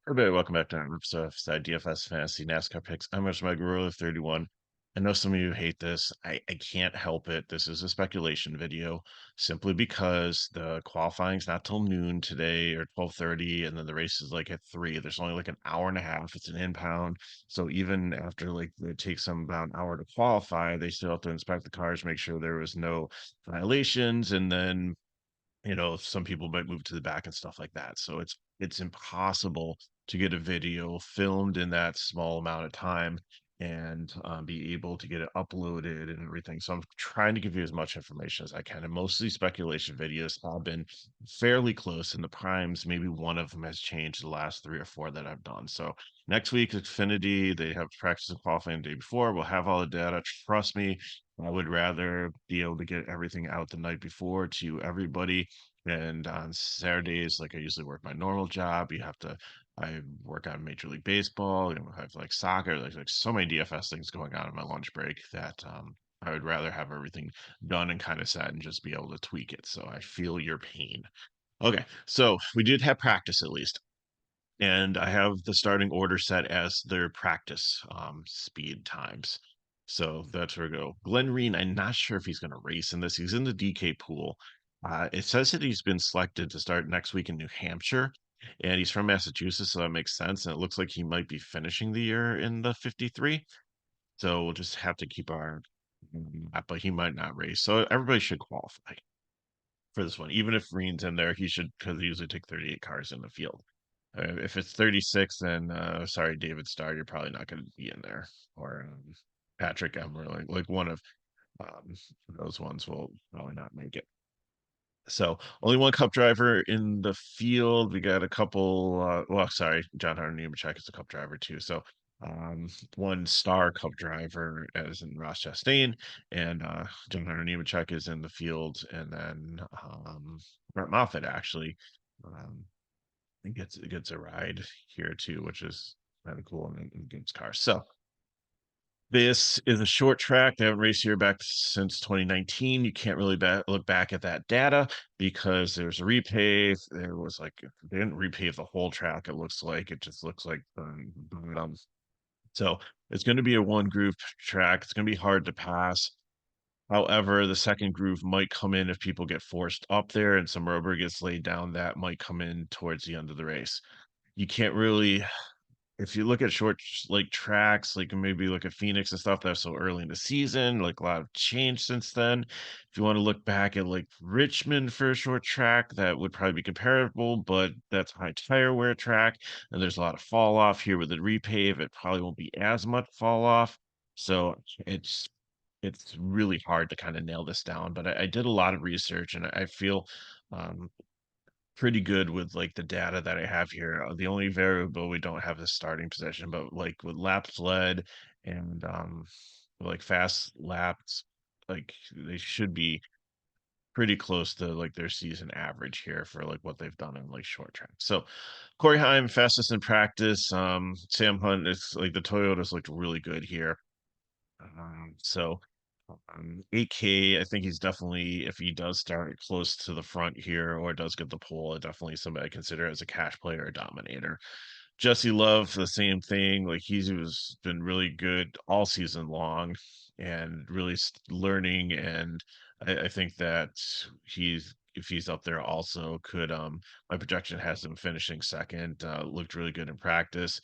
Everybody, welcome back to our episode of FSi DFS Fantasy NASCAR Picks. I'm Rush Gorilla 31. I know some of you hate this. I can't help it. This is a speculation video simply because the qualifying's not till noon today or 12:30, and then the race is like at 3. There's only like an hour and a half. It's an impound. So even after like it takes them about an hour to qualify, they still have to inspect the cars, make sure there was no violations, and then some people might move to the back and stuff like that. So it's impossible to get a video filmed in that small amount of time and be able to get it uploaded and everything. So I'm trying to give you as much information as I can. And most of these speculation videos have been fairly close in the primes. Maybe one of them has changed the last 3 or 4 that I've done. So next week, Xfinity, they have practice and qualifying the day before. We'll have all the data. Trust me, I would rather be able to get everything out the night before to everybody. And on Saturdays, like I usually work my normal job. I work on Major League Baseball. I have like soccer, like so many DFS things going on in my lunch break that I would rather have everything done and kind of set and just be able to tweak it. So I feel your pain. Okay, so we did have practice at least, and I have the starting order set as their practice speed times. So that's where we go. Glenn Reen, I'm not sure if he's going to race in this. He's in the DK pool. It says that he's been selected to start next week in New Hampshire, and he's from Massachusetts, so that makes sense. And it looks like he might be finishing the year in the 53. So we'll just have to keep our but he might not race. So everybody should qualify for this one. Even if Reen's in there, he should, because they usually take 38 cars in the field. If it's 36, then sorry, David Starr, you're probably not going to be in there. Or Patrick Emmer, like one of um, those ones will probably not make it. So only one cup driver in the field. We got a couple. Well, sorry, John Hunter Nemechek is a cup driver too. So one star cup driver as in Ross Chastain, and John Hunter Nemechek is in the field, and then Brett Moffitt actually um, gets a ride here too, which is kind of cool in Games Car. So this is a short track. They haven't raced here back since 2019. You can't really look back at that data because there's a repave. There was like they didn't repave the whole track. It looks like it just looks like so it's going to be a one groove track. It's going to be hard to pass. However, the second groove might come in if people get forced up there and some rubber gets laid down. That might come in towards the end of the race. You can't really, if you look at short like tracks, like maybe look at Phoenix and stuff that's so early in the season, like a lot of change since then. If you want to look back at like Richmond for a short track, that would probably be comparable, but that's high tire wear track, and there's a lot of fall off here with the repave. It probably won't be as much fall off. So it's really hard to kind of nail this down, but I did a lot of research and I feel um, pretty good with like the data that I have here. The only variable we don't have is starting position, but like with laps led and like fast laps, like they should be pretty close to like their season average here for like what they've done in like short track. So Corey Heim fastest in practice. Sam Hunt is like the Toyotas looked really good here. So 8K, I think he's definitely, if he does start close to the front here or does get the pole, definitely somebody I consider as a cash player or dominator. Jesse Love, the same thing. Like he's was been really good all season long and really learning. And I think that if he's up there also could my projection has him finishing second. Looked really good in practice.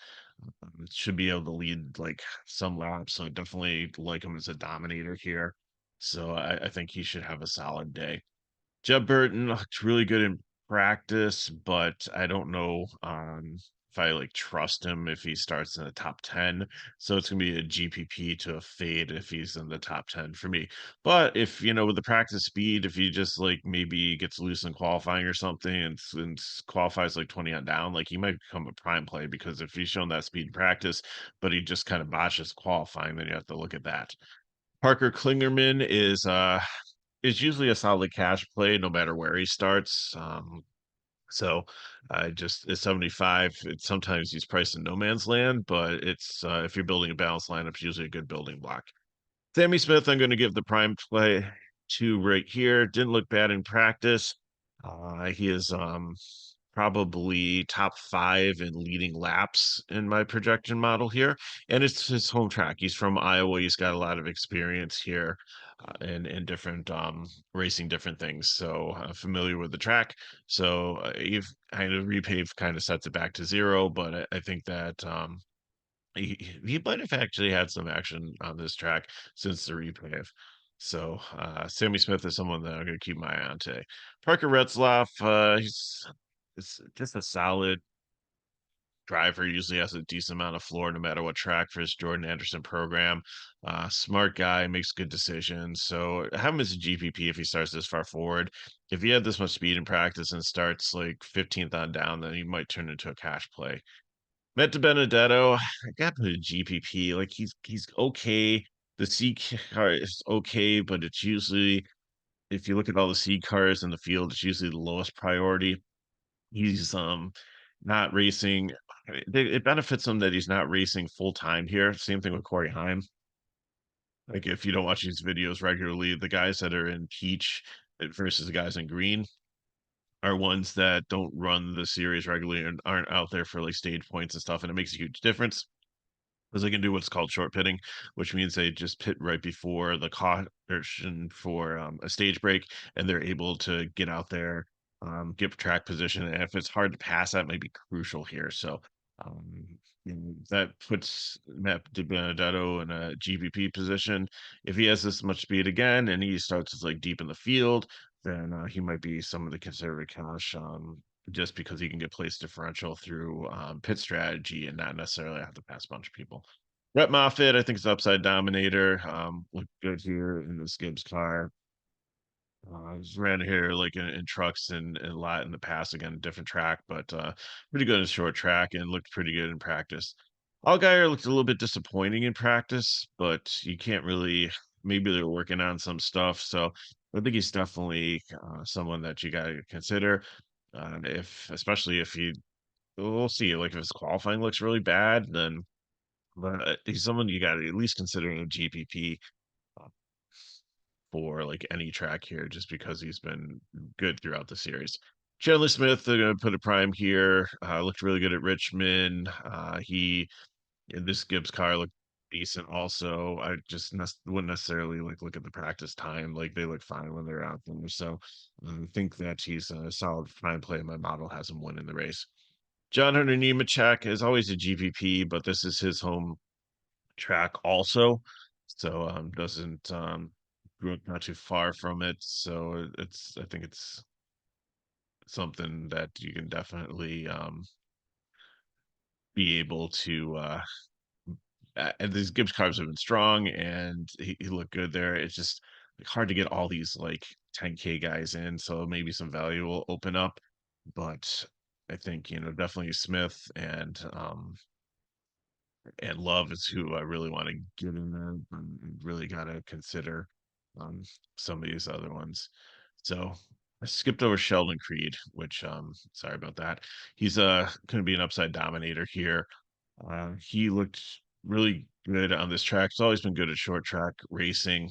Should be able to lead like some laps. So I definitely like him as a dominator here. So I think he should have a solid day. Jeb Burton looked really good in practice, but I don't know if I like trust him if he starts in the top 10. So it's gonna be a GPP to a fade if he's in the top 10 for me. But if with the practice speed, if he just like maybe gets loose in qualifying or something and qualifies like 20 on down, like he might become a prime play because if he's shown that speed in practice, but he just kind of botches qualifying, then you have to look at that. Parker Klingerman is usually a solid cash play no matter where he starts. So I just at 75, it's sometimes he's priced in no man's land, but it's if you're building a balanced lineup, it's usually a good building block. Sammy Smith, I'm going to give the prime play to right here. Didn't look bad in practice. He is probably top 5 in leading laps in my projection model here, and it's his home track. He's from Iowa. He's got a lot of experience here in different racing different things. So familiar with the track. So you've kind of repave kind of sets it back to 0, but I think that he might have actually had some action on this track since the repave. So Sammy Smith is someone that I'm going to keep my eye on today. Parker Retzlaff, he's it's just a solid driver. Usually has a decent amount of floor no matter what track for his Jordan Anderson program. Smart guy, makes good decisions. So have him as a GPP if he starts this far forward. If he had this much speed in practice and starts like 15th on down, then he might turn into a cash play. Matt Benedetto, I got him in a GPP. Like he's okay. The C car is okay, but it's usually if you look at all the C cars in the field, it's usually the lowest priority. He's not racing. It benefits him that he's not racing full time here. Same thing with Corey Heim. Like if you don't watch these videos regularly, the guys that are in peach versus the guys in green are ones that don't run the series regularly and aren't out there for like stage points and stuff, and it makes a huge difference because they can do what's called short pitting, which means they just pit right before the caution for a stage break, and they're able to get out there, get track position. And if it's hard to pass, that might be crucial here. So um, that puts Matt DiBenedetto in a GPP position. If he has this much speed again and he starts like deep in the field, then he might be some of the conservative cash. Just because he can get place differential through pit strategy and not necessarily have to pass a bunch of people. Brett Moffitt, I think, is upside dominator. Looked good here in this Gibbs car. He's ran here like in trucks and a lot in the past, again, different track, but pretty good in short track and looked pretty good in practice. Allgaier looked a little bit disappointing in practice, but you can't really, maybe they're working on some stuff. So I think he's definitely someone that you got to consider. If, especially if he, we'll see, like if his qualifying looks really bad, then but he's someone you got to at least consider in a GPP for like any track here, just because he's been good throughout the series. Chandler Smith, they're going to put a prime here. Looked really good at Richmond. He in this Gibbs car looked decent. Also, I just wouldn't necessarily like look at the practice time. Like they look fine when they're out there. So I think that he's a solid prime play. My model has him winning the race. John Hunter Nemechek is always a GPP, but this is his home track also. So doesn't grew up not too far from it. So it's I think it's something that you can definitely be able to and these Gibbs carbs have been strong and he looked good there. It's just like, hard to get all these like 10K guys in, so maybe some value will open up. But I think definitely Smith and Love is who I really want to get in there. And really got to consider um, some of these other ones. So I skipped over Sheldon Creed, which sorry about that. He's going to be an upside dominator here. He looked really good on this track. He's always been good at short track racing.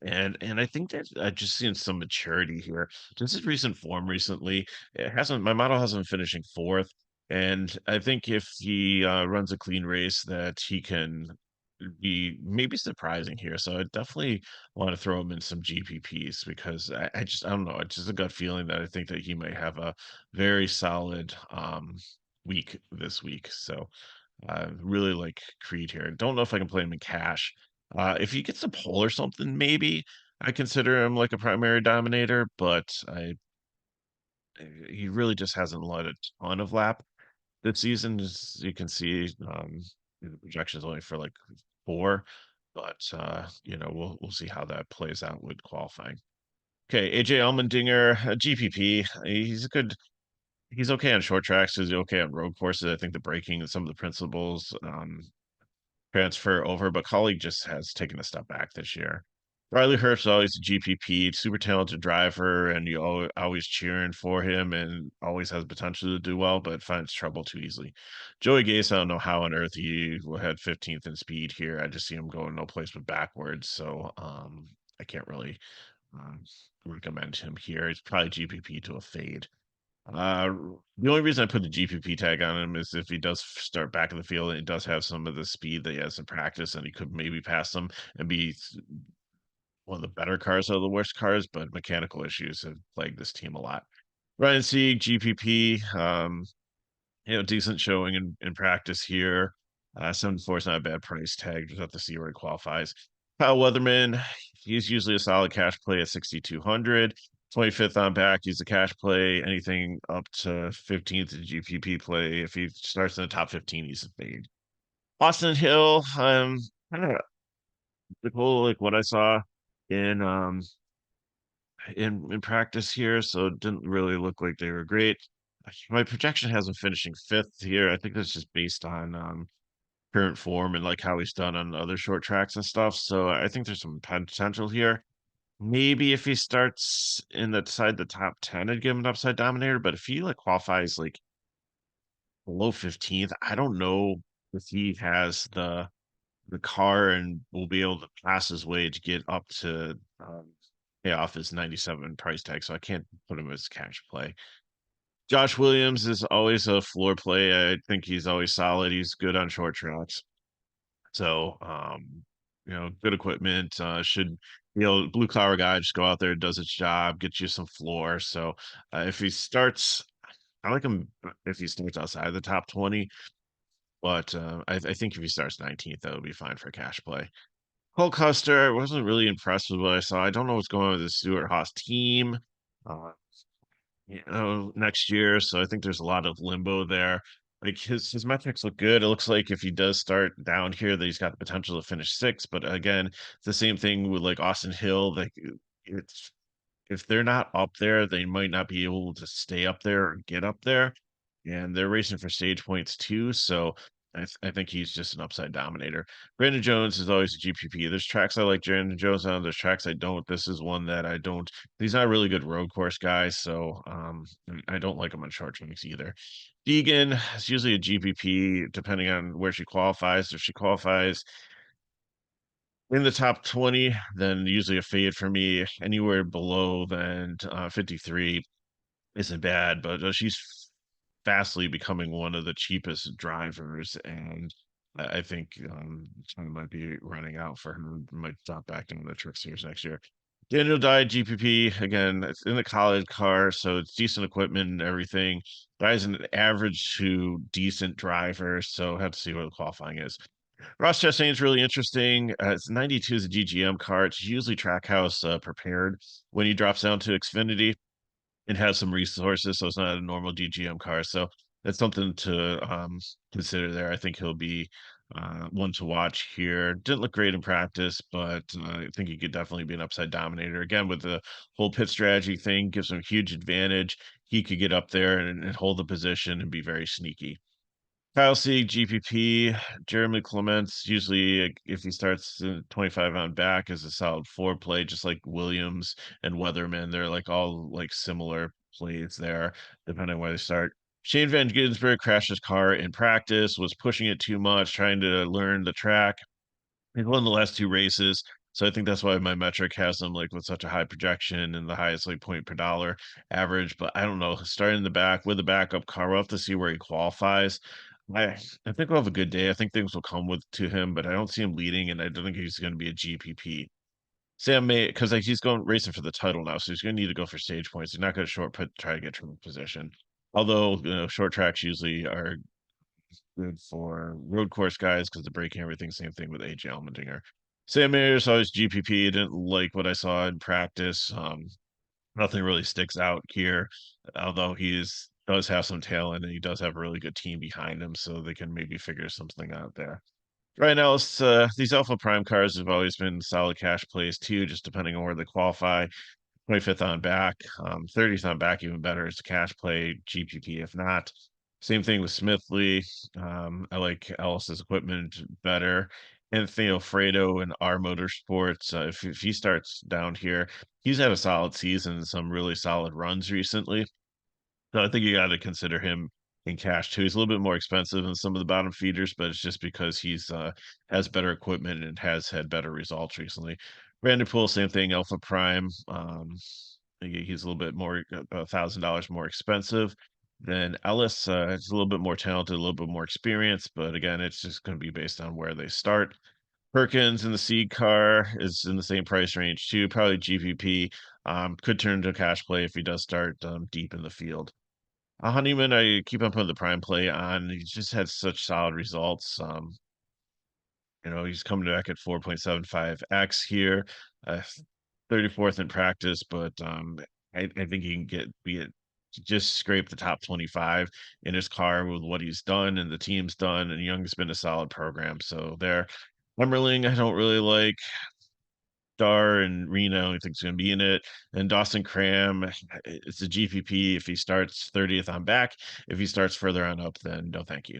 And I think that I've just seen some maturity here. Just his recent form recently, it hasn't my model hasn't been finishing fourth. And I think if he runs a clean race, that he can be maybe surprising here. So I definitely want to throw him in some GPPs because I don't know. It's just a gut feeling that I think that he might have a very solid week this week. So really like Creed here. Don't know if I can play him in cash. If he gets a pull or something, maybe I consider him like a primary dominator, but he really just hasn't led a ton of lap this season. As you can see, the projection is only for like 4, but we'll see how that plays out with qualifying. Okay, AJ Allmendinger, GPP. He's okay on short tracks. He's okay on road courses. I think the braking and some of the principles transfer over, but Colleague just has taken a step back this year. Riley Herbst always a GPP, super talented driver, and you always cheering for him and always has potential to do well, but finds trouble too easily. Joey Gase, I don't know how on earth he had 15th in speed here. I just see him going no place but backwards, so I can't really um, recommend him here. It's probably GPP to a fade. Uh, the only reason I put the GPP tag on him is if he does start back in the field and he does have some of the speed that he has in practice, and he could maybe pass them and be one of the better cars out of the worst cars, but mechanical issues have plagued this team a lot. Ryan Sieg, GPP, decent showing in practice here. 74 is not a bad price tag. Just have to see where he qualifies. Kyle Weatherman, he's usually a solid cash play at 6,200. 25th on back, he's a cash play. Anything up to 15th GPP play. If he starts in the top 15, he's a fade. Austin Hill, kind of the whole like what I saw in in practice here, so it didn't really look like they were great. My projection has him finishing fifth here. I think that's just based on current form and like how he's done on other short tracks and stuff. So I think there's some potential here. Maybe if he starts in the top 10, I'd give him an upside dominator. But if he like qualifies like below 15th, I don't know if he has the car and will be able to pass his way to get up to pay off his 97 price tag. So I can't put him as cash play. Josh Williams is always a floor play. I think he's always solid. He's good on short tracks. So, good equipment, should, blue collar guy, just go out there, does its job, get you some floor. So, if he starts, I like him if he starts outside the top 20, but I think if he starts 19th, that would be fine for cash play. Cole Custer, I wasn't really impressed with what I saw. I don't know what's going on with the Stuart Haas team. Uh, Next year. So I think there's a lot of limbo there. Like his metrics look good. It looks like if he does start down here, that he's got the potential to finish sixth. But again, it's the same thing with like Austin Hill. Like it's if they're not up there, they might not be able to stay up there or get up there. And they're racing for stage points too. So I think he's just an upside dominator. Brandon Jones is always a GPP. There's tracks I like Brandon Jones on. There's tracks I don't. This is one that I don't. He's not a really good road course guy, so I don't like him on short tracks either. Deegan is usually a GPP depending on where she qualifies. If she qualifies in the top 20, then usually a fade for me. Anywhere below than 53 isn't bad, but she's fastly becoming one of the cheapest drivers, and I think time might be running out for her. Might drop back into the Truck Series next year. Daniel died GPP again. It's in the college car, so it's decent equipment and everything. Guy's an average to decent driver, so have to see what the qualifying is. Ross Chastain's really interesting. It's 92 is a GGM car. It's usually Trackhouse prepared. When he drops down to Xfinity, it has some resources, so it's not a normal GGM car. So that's something to consider there. I think he'll be one to watch here. Didn't look great in practice, but I think he could definitely be an upside dominator. Again, with the whole pit strategy thing, gives him a huge advantage. He could get up there and hold the position and be very sneaky. Kyle Sieg, GPP, Jeremy Clements, usually if he starts 25 on back is a solid four play, just like Williams and Weatherman. They're like all like similar plays there, depending on where they start. Shane Van Gisbergen crashed his car in practice, was pushing it too much, trying to learn the track. He won the last two races. So I think that's why my metric has him like with such a high projection and the highest like point per dollar average. But I don't know, starting in the back with the backup car, we'll have to see where he qualifies. I think we'll have a good day. I think things will come with to him, but I don't see him leading, and I don't think he's going to be a GPP. Sam May, because like he's going racing for the title now, so he's going to need to go for stage points. He's not going to short put try to get from position. Although short tracks usually are good for road course guys because the braking everything. Same thing with AJ Allmendinger. Sam Mayer's always GPP. Didn't like what I saw in practice. Nothing really sticks out here, although does have some talent and he does have a really good team behind him, so they can maybe figure something out there. Right now, these Alpha Prime cars have always been solid cash plays too, just depending on where they qualify. 25th on back, 30th on back, even better. It's a cash play, GPP if not. Same thing with Smithley. I like Ellis's equipment better. Anthony Alfredo and R Motorsports. If he starts down here, he's had a solid season, some really solid runs recently. So I think you got to consider him in cash too. He's a little bit more expensive than some of the bottom feeders, but it's just because he's has better equipment and has had better results recently. Vanderpool, same thing. Alpha Prime. He's a little bit more, $1,000 more expensive than Ellis. He's a little bit more talented, a little bit more experience, but again, it's just going to be based on where they start. Perkins in the seed car is in the same price range too, probably GPP. Could turn into a cash play if he does start deep in the field. Honeyman, I keep on putting the prime play on. He's just had such solid results. He's coming back at 4.75x here, uh, 34th in practice, but I think he can just scrape the top 25 in his car with what he's done and the team's done, and Young's been a solid program. So there. Emmerling, I don't really like. Dar and Reno, I think is going to be in it. And Dawson Cram, it's a GPP. If he starts 30th on back, if he starts further on up, then no thank you.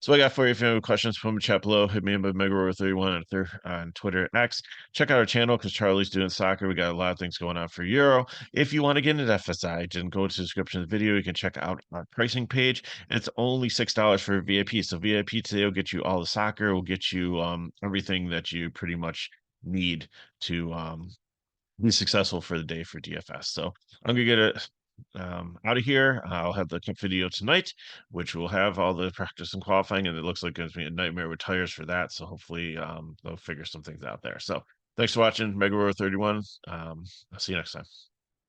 So I got for you. If you have any questions, put them in the chat below. Hit me up at MegaRoar31 on Twitter X. Check out our channel because Charlie's doing soccer. We got a lot of things going on for Euro. If you want to get into FSI, then go to the description of the video. You can check out our pricing page. It's only $6 for VIP. So VIP today will get you all the soccer. Will get you everything that you pretty much need to be successful for the day for DFS. So I'm gonna get it out of here. I'll have the cup video tonight, which will have all the practice and qualifying, and it looks like it's gonna be a nightmare with tires for that. So hopefully they'll figure some things out there. So thanks for watching, Mega Roar 31. I'll see you next time.